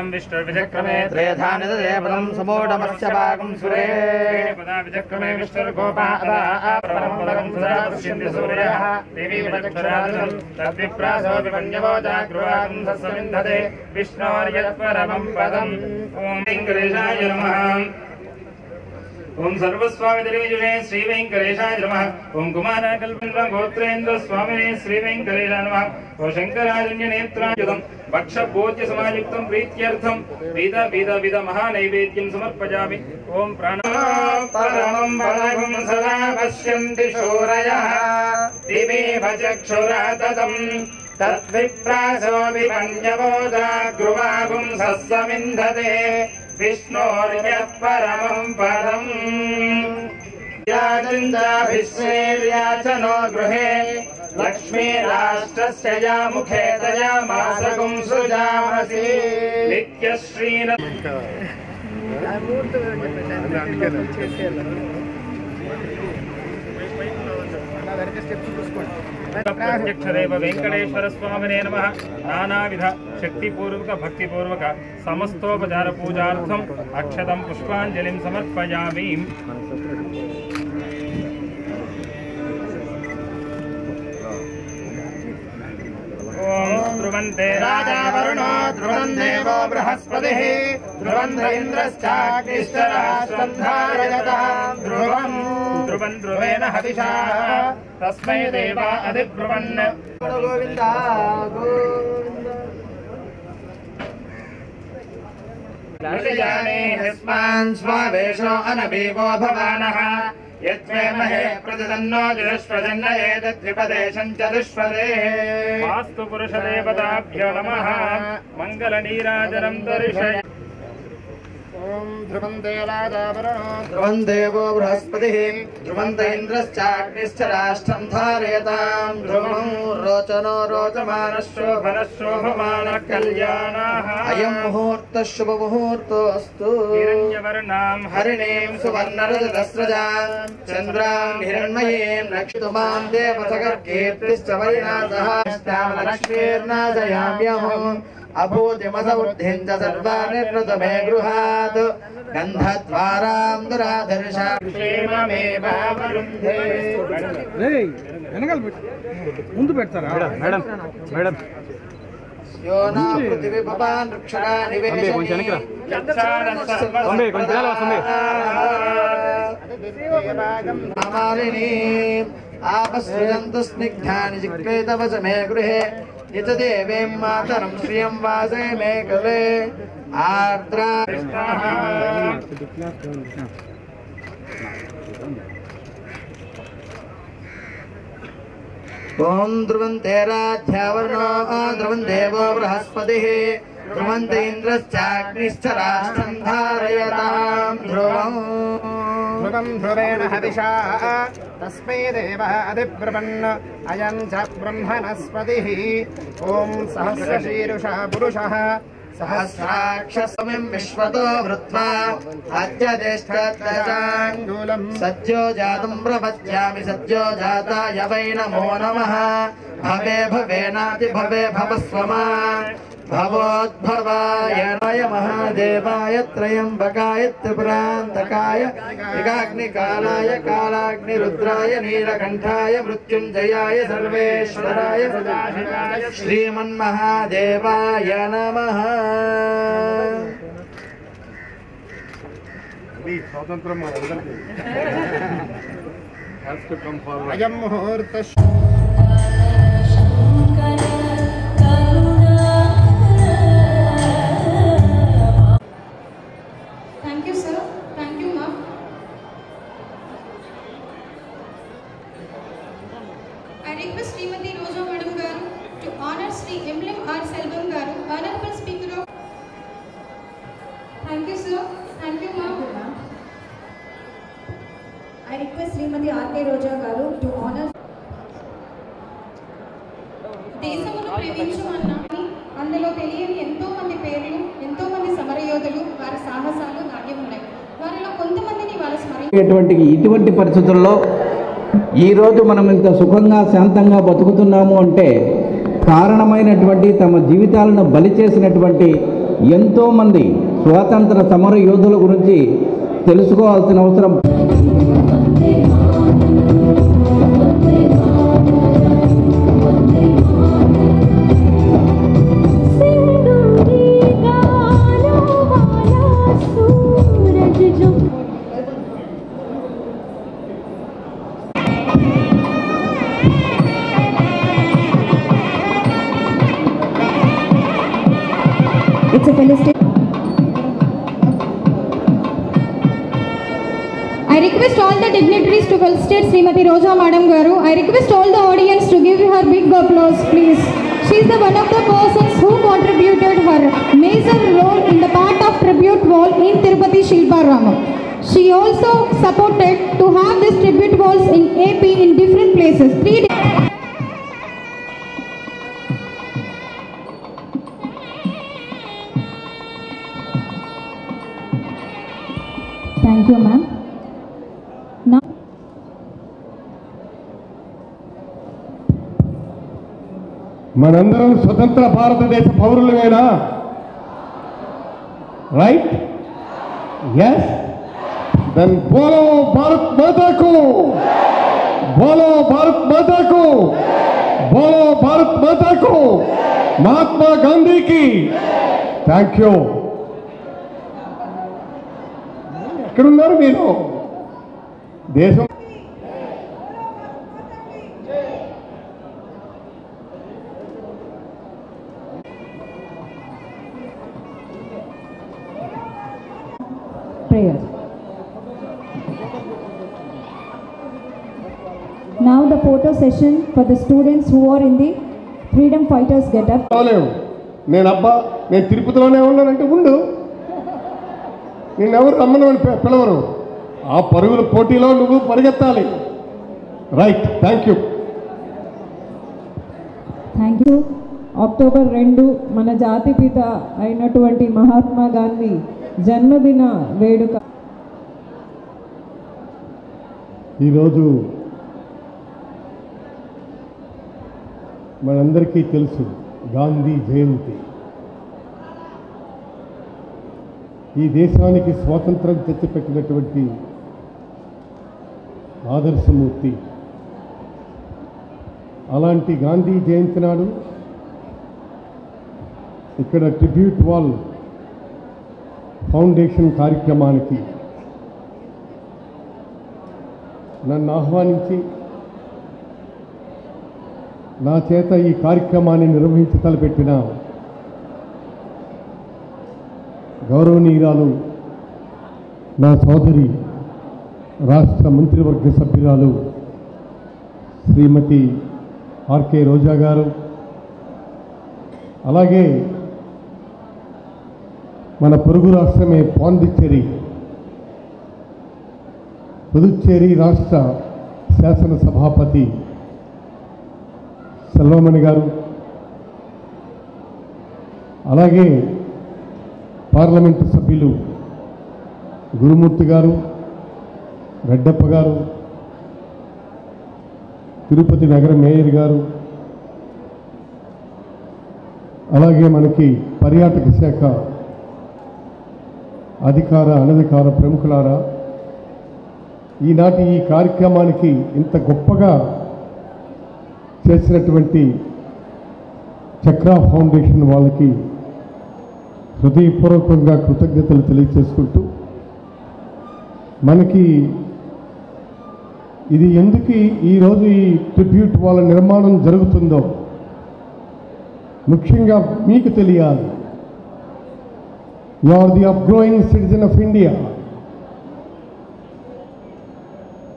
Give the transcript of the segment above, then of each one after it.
पदं विष्णुर्विचक्रमे त्रेधानिदेवनं समोढमस्य भागं सुरे पदा विचक्रमे विष्णुर्गोपादं सुरापश्यन्ति सूर्यः देवी वचक्षुरादं तद्विप्रासो विमन्यवो जागृवागं सस्समिन्धते विष्णोर्यत्परमं पदम् ॐ वेङ्कटेशाय नमः ओम सर्वस्वामिदेवीजुषे श्री वेंकटेशाय नमः ओम कुमारकल्पेन्द्र गोत्रेन्द्र स्वामिने श्री वेंकटेशाय नमः ओम शंकराजन्य नेत्रायुधं भक्ष भोज्य समायुक्तं प्रीत्यर्थं विध महानैवेद्यं समर्पयामि ओम प्राणपरमं पदं सदा पश्यन्ति शूरयः दिवे भचक्षुराततं तद्विप्रासो विमन्यवो जागृवागुं सस्समिन्धते विष्णोर्यत्परमं पदम् याचनो गृहे लक्ष्मीराष्ट्रस्य या मुखे तया मासगुं सृजामसि नित्यश्रीन प्रत्यक्षदेव वेंकटेश्वर स्वामिने नमः नानाविध शक्तिपूर्वक भक्तिपूर्वक समस्तोपचार पूजार्थम अक्षतं पुष्पांजलिं समर्पयामि ओम ध्रुवन्ते राजा वरुणो ध्रुवं देवो बृहस्पतिः ध्रुवं इन्द्रश्चाग्निश्च राष्ट्रं धारयतां ध्रुवं ध्रुवेण हविषा तस्मै देवा अधिब्रुवन् गोविन्द यस्मान् स्वावेशो अनबीवो भवानः यत्मे महे प्रतिदन्नो जुष्पजन्न एतद्विपदेशं चतुष्पदे वास्तु पुरुषदेवताभ्यो नमः मङ्गलनीराजनं दर्शय ओम ध्रुवन्ते राजा वरुणो ध्रुवं देवो बृहस्पतिः ध्रुवन्त इन्द्रश्चाग्निश्च राष्ट्रं धारयतां ध्रुवं रोचनो रोचमानः शोभनः शोभमानः कल्याणः अयं मुहूर्तः शुभमुहूर्तोऽस्तु हिरण्यवर्णां हरिणीं सुवर्णरजतस्रजां चन्द्रां हिरण्मयीं रक्षितुमां देवसखर्कीर्तिश्च वरिणासः लक्ष्मीर्नाशयाम्यहम् अभूतिमसवृद्धिं च सर्वानिर्वृत मे गृहात् गन्धद्वारां दुराधर्षा क्षेममेवावरुन्धे వెనకాల ముందు పెడతారా మేడం మేడం योना पृथिवी भवान् वृक्षणा निवेशने కొంచెం अमालिनी आपस्विजन्तु स्निग्धानि जिक्रेतवच मे गृहे यत देवीं मातरं श्रियं वासे मे कले आर्द्रा ओम ध्रुवन्ते राध्यावर्णो ध्रुवं देवो बृहस्पतिः ध्रुवन्त इन्द्रश्चाग्निश्च राष्ट्रं धारयतां ध्रुवम् ध्रुवं ध्रुवेण हविषा तस्मै देवः अधिब्रुवन् अयं च ब्रह्मणस्पतिः ॐ सहस्रशीर्षः पुरुषः सहस्राक्षस्मिं विश्वतो वृत्वा अद्यतिष्ठत्तजाङ्गुलं सज्जो जातं प्रपद्यामि सज्जो जाताय वै नमो नमः भवे भवेनाति भवे भवस्वमा भवोद्भवाय नय महादेवाय त्रयंबकाय त्रिपुरान्तकाय एकाग्निकालाय कालाग्निरुद्राय नीलकण्ठाय मृत्युञ्जयाय सर्वेश्वराय श्रीमन्महादेवाय नमः। अयं मुहूर्तः I request Srimati R.K. Roja Garu to honor. దేశమును ప్రేమించుమన్నాని అందులో తెలియని ఎంతో మంది పేర్లు ఎంతో మంది సమరయోధులు వారి సాహసాలు నాట్యం ఉన్నాయి. వారిలో కొంతమందిని వాళ్ళ స్మరించేటువంటి ఇటువంటి పరిస్థితుల్లో ఈరోజు మనం ఇంత సుఖంగా శాంతంగా బతుకుతున్నాము అంటే కారణమైనటువంటి తమ జీవితాలను బలి చేసినటువంటి ఎంతోమంది స్వాతంత్ర సమర యోధుల గురించి తెలుసుకోవాల్సిన అవసరం. It's a felicitation. I request all the dignitaries to felicitate Srimati Roja Madam Garu. I request all the audience to give her big applause, please. She is the one of the persons who contributed her major role in the part of tribute wall in Tirupati Shilpa Rama. She also supported to have this tribute walls in AP in different places. Thank you, ma'am. Now, మనందరం స్వతంత్ర భారతదేశ పౌరులమేనా? Right? Yes. Then బోలో భారత్ మాతాకు, బోలో భారత్ మాతాకు, బోలో భారత్ మాతాకు, మహాత్మా గాంధీకి. Thank you. ఎక్కడున్నారు మీరు? దేశం prayer. Now the photo session for the students who are in the freedom fighters get up. నేను తిరుపతిలోనే ఉన్నానంటే ఉండు, నిన్నెవరు రమ్మని పిలవరు. ఆ పరుగుల పోటీలో నువ్వు పరిగెత్తాలి. Right. Thank you. Thank you. October 2 మన జాతిపిత అయినటువంటి మహాత్మా గాంధీ జన్మదిన వేడుక. ఈరోజు మనందరికీ తెలుసు గాంధీ జయంతి. ఈ దేశానికి స్వాతంత్రం తెచ్చిపెట్టినటువంటి ఆదర్శమూర్తి. అలాంటి గాంధీ జయంతి నాడు ఇక్కడ ట్రిబ్యూట్ వాల్ ఫౌండేషన్ కార్యక్రమానికి నన్ను ఆహ్వానించి నా చేత ఈ కార్యక్రమాన్ని నిర్వహించి తలపెట్టిన గౌరవనీయురాలు నా సోదరి రాష్ట్ర మంత్రివర్గ సభ్యురాలు శ్రీమతి ఆర్కే రోజా గారు, అలాగే మన పొరుగు రాష్ట్రమే పుదుచ్చేరి రాష్ట్ర శాసనసభాపతి సెల్వమణి గారు, అలాగే పార్లమెంటు సభ్యులు గురుమూర్తి గారు, రెడ్డప్ప గారు, తిరుపతి నగర మేయర్ గారు, అలాగే మనకి పర్యాటక శాఖ అధికార అనధికార ప్రముఖులారా, ఈనాటి ఈ కార్యక్రమానికి ఇంత గొప్పగా చేసినటువంటి చక్రా ఫౌండేషన్ వాళ్ళకి హృదయపూర్వకంగా కృతజ్ఞతలు తెలియజేసుకుంటూ, మనకి ఇది ఎందుకు ఈరోజు ఈ ట్రిబ్యూట్ వాళ్ళ నిర్మాణం జరుగుతుందో ముఖ్యంగా మీకు తెలియాలి. You are the upgrowing citizen of India.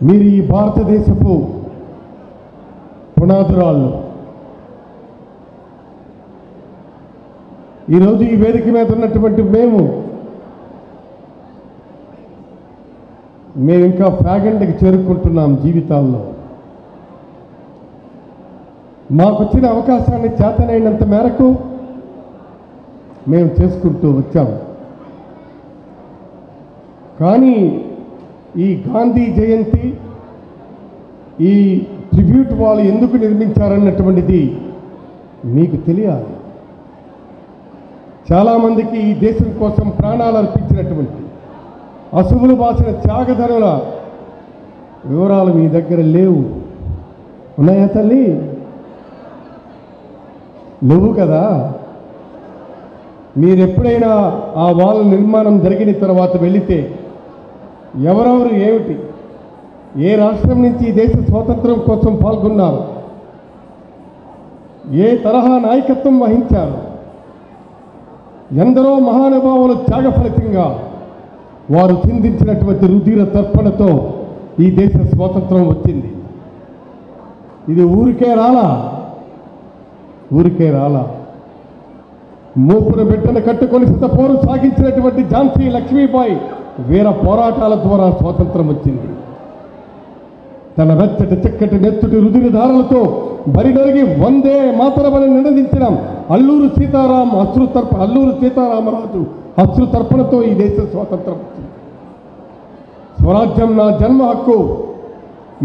మీరు ఈ భారతదేశపు పునాదురాళ్ళు. ఈరోజు ఈ వేదిక మీద ఉన్నటువంటి మేము ఇంకా ఫ్యాగెండ్కి చేరుకుంటున్నాం జీవితాల్లో. మాకొచ్చిన అవకాశాన్ని చేతనైనంత మేరకు మేము చేసుకుంటూ వచ్చాం. కానీ ఈ గాంధీ జయంతి, ఈ ట్రిబ్యూట్ వాళ్ళు ఎందుకు నిర్మించారన్నటువంటిది మీకు తెలియాలి. చాలామందికి ఈ దేశం కోసం ప్రాణాలు అర్పించినటువంటి అసువులు బాసిన త్యాగధనుల వివరాలు మీ దగ్గర లేవు. ఉన్నాయా తల్లి? లేవు కదా. మీరెప్పుడైనా ఆ వాల్ నిర్మాణం జరిగిన తర్వాత వెళితే ఎవరెవరు ఏమిటి, ఏ రాష్ట్రం నుంచి ఈ దేశ స్వాతంత్రం కోసం పాల్గొన్నారు, ఏ తరహా నాయకత్వం వహించారు, ఎందరో మహానుభావుల త్యాగ ఫలితంగా వారు చిందించినటువంటి రుధిర తర్పణతో ఈ దేశ స్వాతంత్రం వచ్చింది. ఇది ఊరికే రాలా. మూపున బిడ్డను కట్టుకొని సిద్ధపోరు సాగించినటువంటి ఝాన్సీ లక్ష్మీబాయి వీర పోరాటాల ద్వారా స్వాతంత్రం వచ్చింది. తన వెచ్చటి చక్కటి నెత్తుటి రుధిరధారలతో బరినొరిగి వందే మాతరమని నినదించిన అల్లూరు సీతారామరాజు అశ్రుతర్పణతో ఈ దేశ స్వాతంత్రం వచ్చింది. స్వరాజ్యం నా జన్మ హక్కు,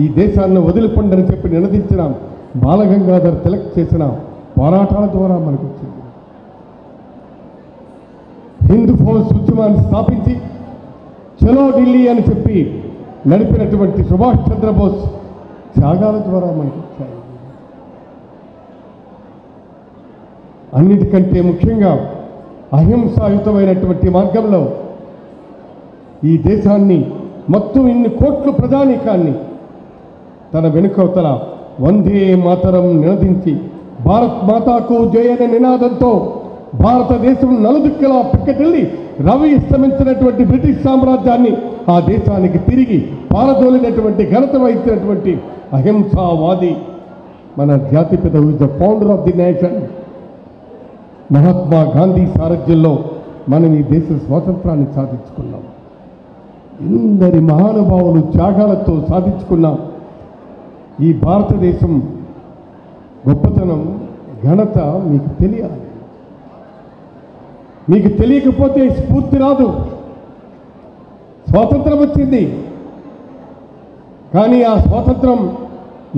ఈ దేశాన్ని వదిలిపండని చెప్పి నినదించిన బాలగంగాధర్ తిలక్ చేసిన పోరాటాల ద్వారా మనకు వచ్చింది. హిందూ ఫౌజ్ ఉద్యమాన్ని స్థాపించి చలో ఢిల్లీ అని చెప్పి నడిపినటువంటి సుభాష్ చంద్రబోస్ త్యాగాల ద్వారా మనకు వచ్చాయి. అన్నిటికంటే ముఖ్యంగా అహింసాయుతమైనటువంటి మార్గంలో ఈ దేశాన్ని మొత్తం ఇన్ని కోట్ల ప్రజానీకాన్ని తన వెనుకవతల వందే మాతరం నినదించి భారత్ మాతాకు జయ అనే నినాదంతో భారతదేశం నలుదిక్కులా పిక్కటిల్లి రవి అస్తమించినటువంటి బ్రిటిష్ సామ్రాజ్యాన్ని ఆ దేశానికి తిరిగి పారదోలినటువంటి ఘనత వహించినటువంటి అహింసావాది మన జాతిపిత who is the founder of the nation Mahatma Gandhi సారథ్యంలో మనం ఈ దేశ స్వాతంత్రాన్ని సాధించుకున్నాం. ఇందరి మహానుభావులు త్యాగాలతో సాధించుకున్నాం. ఈ భారతదేశం గొప్పతనం ఘనత మీకు తెలియాలి. మీకు తెలియకపోతే స్ఫూర్తి రాదు. స్వాతంత్రం వచ్చింది, కానీ ఆ స్వాతంత్రం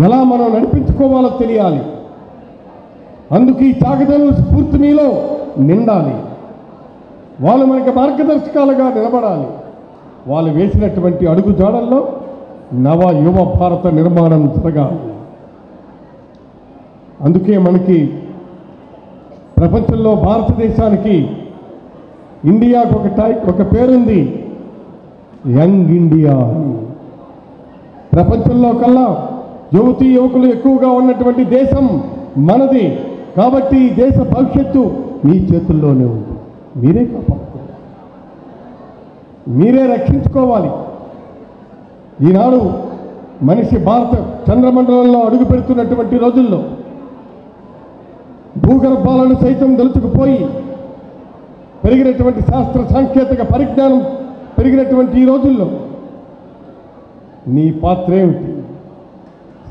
ఎలా మనం నడిపించుకోవాలో తెలియాలి. అందుకు ఈ త్యాగదనుల స్ఫూర్తి మీలో నిండాలి. వాళ్ళు మనకి మార్గదర్శకాలుగా నిలబడాలి. వాళ్ళు వేసినటువంటి అడుగు జాడల్లో నవ యువ భారత నిర్మాణం జరగాలి. అందుకే మనకి ప్రపంచంలో భారతదేశానికి ఇండియాకు ఒక పేరుంది, యంగ్ ఇండియా. ప్రపంచంలో కల్లా యువతీ యువకులు ఎక్కువగా ఉన్నటువంటి దేశం మనది. కాబట్టి ఈ దేశ భవిష్యత్తు మీ చేతుల్లోనే ఉంది. మీరే కాపాడుకోవాలి, మీరే రక్షించుకోవాలి. ఈనాడు మనిషి భారత చంద్రమండలంలో అడుగు పెడుతున్నటువంటి రోజుల్లో భూగర్భాలను సైతం దలుచుకుపోయి పెరిగినటువంటి శాస్త్ర సాంకేతిక పరిజ్ఞానం పెరిగినటువంటి ఈ రోజుల్లో నీ పాత్ర ఏమిటి?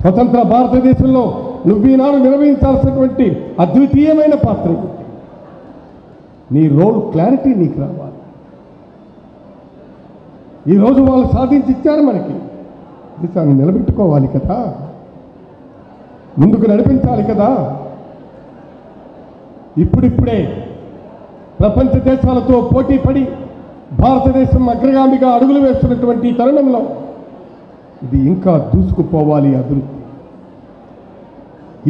స్వతంత్ర భారతదేశంలో నువ్వు ఈనాడు నిర్వహించాల్సినటువంటి అద్వితీయమైన పాత్ర ఏమిటి? నీ రోల్ క్లారిటీ నీకు రావాలి. ఈరోజు వాళ్ళు సాధించి ఇచ్చారు మనకి. దేశాన్ని నిలబెట్టుకోవాలి కదా, ముందుకు నడిపించాలి కదా. ఇప్పుడిప్పుడే ప్రపంచ దేశాలతో పోటీ పడి భారతదేశం అగ్రగామిగా అడుగులు వేస్తున్నటువంటి తరుణంలో ఇది ఇంకా దూసుకుపోవాలి. అభివృద్ధి,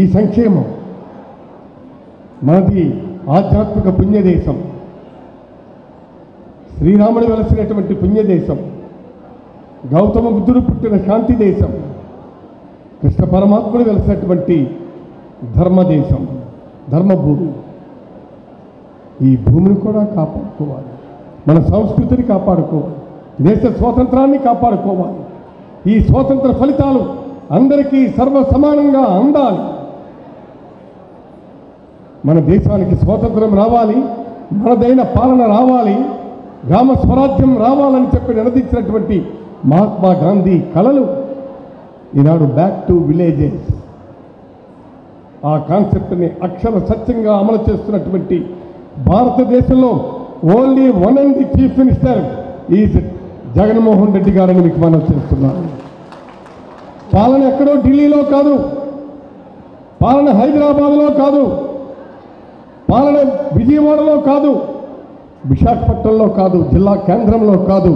ఈ సంక్షేమం మనది ఆధ్యాత్మిక పుణ్యదేశం, శ్రీరాముడు వెలసినటువంటి పుణ్యదేశం, గౌతమ బుద్ధుడు పుట్టిన శాంతి దేశం, కృష్ణ పరమాత్ముడు వెలసినటువంటి ధర్మదేశం, ధర్మభూమి. ఈ భూమిని కూడా కాపాడుకోవాలి, మన సంస్కృతిని కాపాడుకోవాలి, దేశ స్వాతంత్రాన్ని కాపాడుకోవాలి. ఈ స్వాతంత్ర ఫలితాలు అందరికీ సర్వ సమానంగా అందాలి. మన దేశానికి స్వాతంత్రం రావాలి, మనదైన పాలన రావాలి, గ్రామ స్వరాజ్యం రావాలని చెప్పి నినదించినటువంటి మహాత్మా గాంధీ కలలు ఈనాడు బ్యాక్ టు విలేజెస్ ఆ కాన్సెప్ట్ని అక్షర సత్యంగా అమలు చేస్తున్నటువంటి భారతదేశంలో only one and the chief minister is Jaganmohan Reddy గారని మీకు మనం చేస్తున్నాను. పాలన ఎక్కడో ఢిల్లీలో కాదు, పాలన హైదరాబాద్లో కాదు, పాలన విజయవాడలో కాదు, విశాఖపట్నంలో కాదు, జిల్లా కేంద్రంలో కాదు,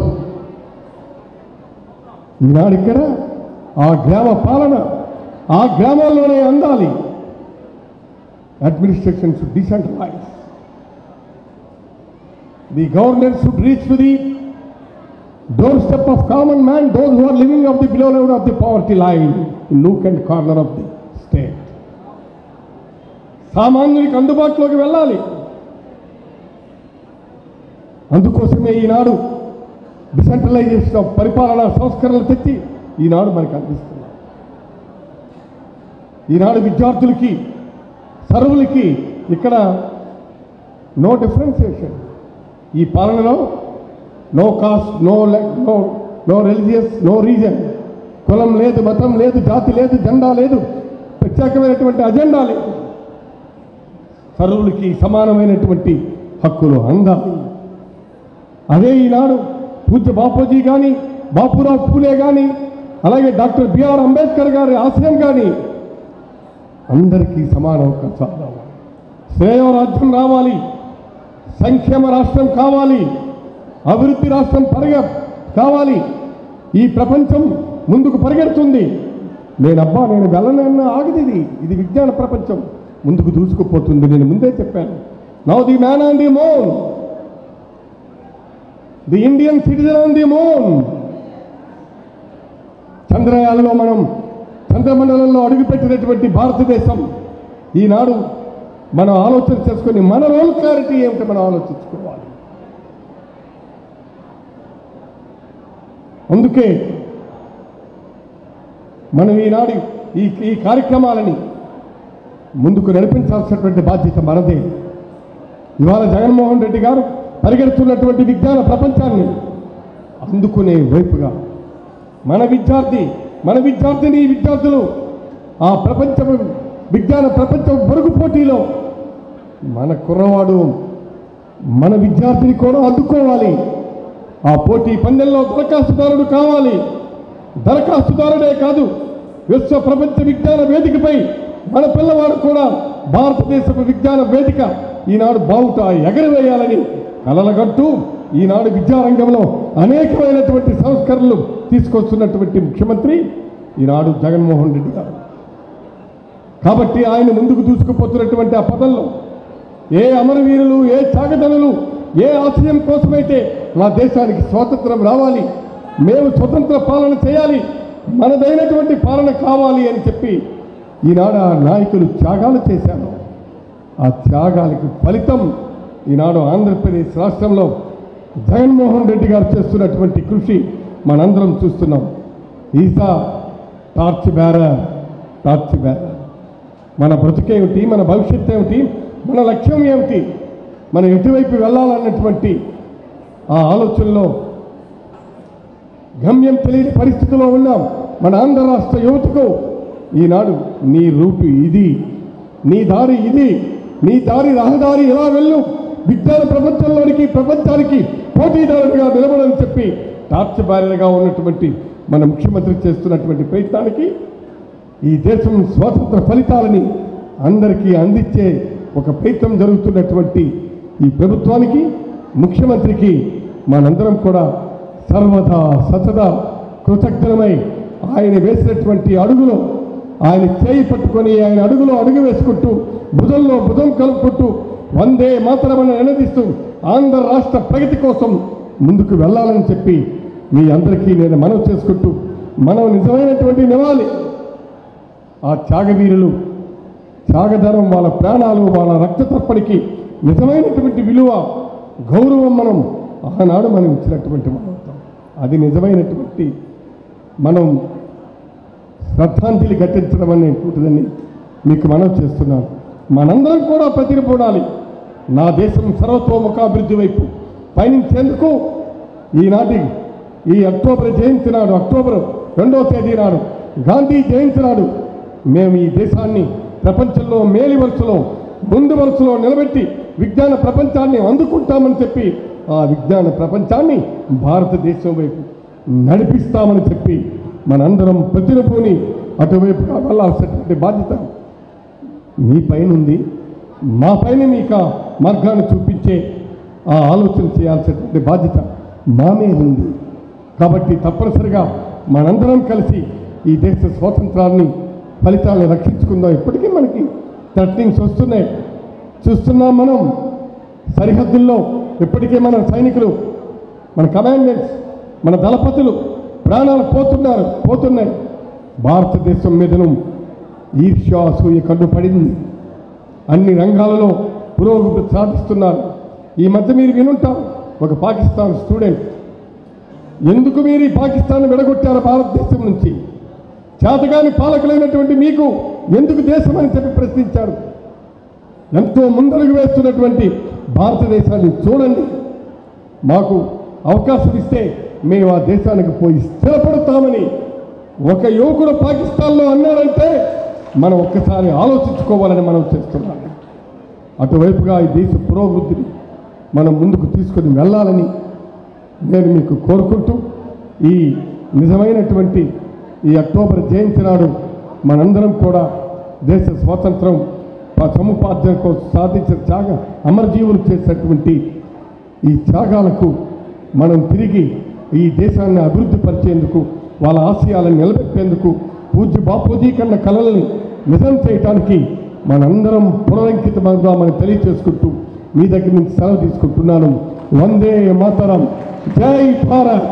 ఈనాడు ఇక్కడ ఆ గ్రామ పాలన ఆ గ్రామాల్లోనే అందాలి. Administration should decentralise. The governance should reach to the doorstep of common man, those who are living of the below level of the poverty line in nook and corner of the state. సామాన్యునికి అందుబాటులోకి వెళ్ళాలి. అందుకోసమే ఈనాడు decentralisation of పరిపాలనా సంస్కరణలు తెచ్చి ఈనాడు మనకు అందిస్తున్నాం. ఈనాడు విద్యార్థులకి సర్వులకి ఇక్కడ నో డిఫరెన్సియేషన్. ఈ పాలనలో no caste, no religious, no reason. కులం లేదు, మతం లేదు, జాతి లేదు, జెండా లేదు, ప్రత్యేకమైనటువంటి అజెండా లేదు. సర్వులకి సమానమైనటువంటి హక్కులు అందాలి. అదే ఈనాడు పూజ్య బాపూజీ కానీ, బాపురావు పూలే కానీ, అలాగే డాక్టర్ బిఆర్ అంబేద్కర్ గారి ఆశయం కానీ అందరికీ సమాన అవకాశాలు రావాలి. శ్రేయోరాజ్యం రావాలి. సంక్షేమ రాష్ట్రం కావాలి. అభివృద్ధి రాష్ట్రం కావాలి. ఈ ప్రపంచం ముందుకు పరిగెడుతుంది. నేను వెళ్ళనన్నా ఆగది. ఇది విజ్ఞాన ప్రపంచం ముందుకు దూసుకుపోతుంది. నేను ముందే చెప్పాను. Now the man on the moon, the Indian citizen on the moon. చంద్రయానంలో మనం చంద్రమండలంలో అడుగుపెట్టినటువంటి భారతదేశం ఈనాడు మనం ఆలోచన చేసుకొని మన రోల్ క్లారిటీ ఏమిటో మనం ఆలోచించుకోవాలి. అందుకే మనం ఈనాడు ఈ కార్యక్రమాలని ముందుకు నడిపించాల్సినటువంటి బాధ్యత మనదే. ఇవాళ జగన్మోహన్ రెడ్డి గారు పరిగెడుతున్నటువంటి విజ్ఞాన ప్రపంచాన్ని అందుకునే వైపుగా మన విద్యార్థిని విద్యార్థులు ఆ విజ్ఞాన ప్రపంచం పొరుగు పోటీలో మన కుర్రవాడు మన విద్యార్థిని కూడా అందుకోవాలి. ఆ పోటీ పందెంలో దరఖాస్తుదారుడు కావాలి. దరఖాస్తుదారుడే కాదు, విశ్వ ప్రపంచ విజ్ఞాన వేదికపై మన పిల్లవాడు కూడా భారతదేశపు విజ్ఞాన వేదిక ఈనాడు బావుట ఎగరవేయాలని కలలగంటూ ఈనాడు విద్యారంగంలో అనేకమైనటువంటి సంస్కరణలు తీసుకొస్తున్నటువంటి ముఖ్యమంత్రి ఈనాడు జగన్మోహన్ రెడ్డి గారు. కాబట్టి ఆయన ముందుకు దూసుకుపోతున్నటువంటి ఆ పదంలో ఏ అమరవీరులు, ఏ త్యాగదనులు ఏ ఆశయం కోసమైతే నా దేశానికి స్వాతంత్రం రావాలి, మేము స్వతంత్ర పాలన చేయాలి, మనదైనటువంటి పాలన కావాలి అని చెప్పి ఈనాడు ఆ నాయకులు త్యాగాలు చేశారు. ఆ త్యాగాలకు ఫలితం ఈనాడు ఆంధ్రప్రదేశ్ రాష్ట్రంలో జగన్మోహన్ రెడ్డి గారు చేస్తున్నటువంటి కృషి మనందరం చూస్తున్నాం. Is the torch bearer. మన బ్రతుకేమిటి, మన భవిష్యత్తు ఏమిటి, మన లక్ష్యం ఏమిటి, మనం ఎటువైపు వెళ్ళాలన్నటువంటి ఆ ఆలోచనలో గమ్యం తెలియని పరిస్థితిలో ఉన్నాం. మన ఆంధ్ర రాష్ట్ర యువతకు ఈనాడు నీ రూపు ఇది, నీ దారి ఇది, నీ దారి రహదారి ఎలా వెళ్ళు, విజ్ఞాన ప్రపంచంలోనికి ప్రపంచానికి పోటీదారుడిగా నిలబడని చెప్పి టార్చ్ బ్యారర్గా ఉన్నటువంటి మన ముఖ్యమంత్రి చేస్తున్నటువంటి ప్రయత్నానికి ఈ దేశం స్వాతంత్ర ఫలితాలని అందరికీ అందించే ఒక ప్రయత్నం జరుగుతున్నటువంటి ఈ ప్రభుత్వానికి, ముఖ్యమంత్రికి మనందరం కూడా సర్వదా సతదా కృతజ్ఞమై ఆయన వేసినటువంటి అడుగులో ఆయన చేయి పట్టుకొని ఆయన అడుగులో అడుగు వేసుకుంటూ భుజంలో భుజం కలుపుకుంటూ వందే మాతరమని నినదిస్తూ ఆంధ్ర రాష్ట్ర ప్రగతి కోసం ముందుకు వెళ్ళాలని చెప్పి మీ అందరికీ నేను మనవి చేసుకుంటూ, మనం నిజమైనటువంటి నివాళి ఆ త్యాగవీరులు త్యాగధరం, వాళ్ళ ప్రాణాలు, వాళ్ళ రక్త తర్పణకి నిజమైనటువంటి విలువ, గౌరవం ఆనాడు మనం ఇచ్చినటువంటి మనవుతాం. అది నిజమైనటువంటి మనం శ్రద్ధాంజలి ఘటించడం అనేటువంటిదని మీకు మనవి చేస్తున్నాను. మనందరం కూడా ప్రతిరపడాలి. నా దేశం సర్వతోముఖాభివృద్ధి వైపు పయనించేందుకు ఈనాటి ఈ అక్టోబర్ జయంతి నాడు, అక్టోబర్ 2వ తేదీ నాడు, గాంధీ జయంతి నాడు మేము ఈ దేశాన్ని ప్రపంచంలో మేలి వరుసలో ముందు వరుసలో నిలబెట్టి విజ్ఞాన ప్రపంచాన్ని అందుకుంటామని చెప్పి ఆ విజ్ఞాన ప్రపంచాన్ని భారతదేశం వైపు నడిపిస్తామని చెప్పి మనందరం ప్రతిరూపుని అటువైపుగా వెళ్ళాల్సినటువంటి బాధ్యత మీ పైన ఉంది. మా పైన మీకు మార్గాన్ని చూపించే ఆ ఆలోచన చేయాల్సినటువంటి బాధ్యత మా మీద ఉంది. కాబట్టి తప్పనిసరిగా మనందరం కలిసి ఈ దేశ స్వాతంత్రాన్ని ఫలితాలను రక్షించుకుందాం. ఇప్పటికీ మనకి థ్రెటనింగ్స్ వస్తున్నాయి, చూస్తున్నాం మనం. సరిహద్దుల్లో ఇప్పటికే మన సైనికులు, మన కమాండెంట్స్, మన దళపతులు ప్రాణాలు పోతున్నాయి. భారతదేశం మీదను ఈర్ష్య అసూయ కన్నుపడింది. అన్ని రంగాలలో పురోగతి సాధిస్తున్నారు. ఈ మధ్య మీరు వినుంటారు, ఒక పాకిస్తాన్ స్టూడెంట్ ఎందుకు మీరు ఈ పాకిస్తాన్ విడగొట్టారు భారతదేశం నుంచి, చేతగాని పాలకులైనటువంటి మీకు ఎందుకు దేశం అని చెప్పి ప్రశ్నించారు. ఎంతో ముందడుగు వేస్తున్నటువంటి భారతదేశాన్ని చూడండి, మాకు అవకాశం ఇస్తే మేము ఆ దేశానికి పోయి స్థిరపడతామని ఒక యువకుడు పాకిస్తాన్లో అన్నాడంటే మనం ఒక్కసారి ఆలోచించుకోవాలని మనం చేస్తున్నాం. అటువైపుగా ఈ దేశ పురోభివృద్ధిని మనం ముందుకు తీసుకొని వెళ్ళాలని నేను మీకు కోరుకుంటూ, ఈ నిజమైనటువంటి ఈ అక్టోబర్ జయంతి నాడు మనందరం కూడా దేశ స్వాతంత్రం సముపార్జన కోసం సాధించిన త్యాగ అమరజీవులు చేసినటువంటి ఈ త్యాగాలకు మనం తిరిగి ఈ దేశాన్ని అభివృద్ధి పరిచేందుకు, వాళ్ళ ఆశయాలను నిలబెట్టేందుకు, పూజ్య బాపూజీ కన్న కళల్ని నిజం చేయటానికి మనందరం పునరంకితమవుదామని తెలియచేసుకుంటూ మీ దగ్గర నుంచి సెలవు తీసుకుంటున్నాను. వందే మాతరం, జై భారత్.